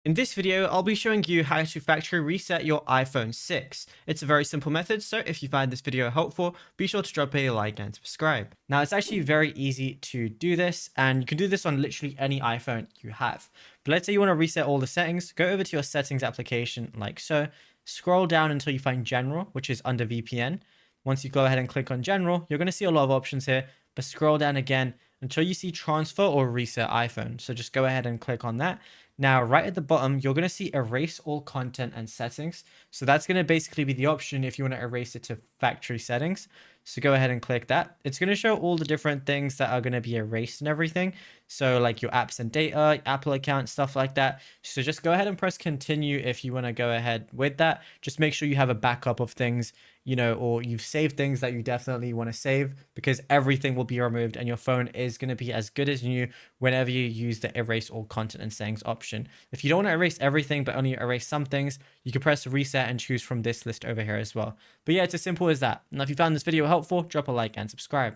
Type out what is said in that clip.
In this video, I'll be showing you how to factory reset your iPhone 6. It's a very simple method, so if you find this video helpful, be sure to drop a like and subscribe. Now, it's actually very easy to do this, and you can do this on literally any iPhone you have. But let's say you want to reset all the settings, go over to your settings application like so, scroll down until you find General, which is under VPN. Once you go ahead and click on General, you're going to see a lot of options here, but scroll down again until you see Transfer or Reset iPhone. So just go ahead and click on that. Now, right at the bottom, you're going to see Erase All Content and Settings. So that's going to basically be the option if you want to erase it to factory settings. So go ahead and click that. It's going to show all the different things that are going to be erased and everything. So like your apps and data, Apple account, stuff like that. So just go ahead and press continue if you want to go ahead with that. Just make sure you have a backup of things, or you've saved things that you definitely want to save, because everything will be removed and your phone is going to be as good as new whenever you use the erase all content and settings option. If you don't want to erase everything but only erase some things, you can press reset and choose from this list over here as well. But yeah, it's as simple as that. Now, if you found this video helpful, drop a like and subscribe.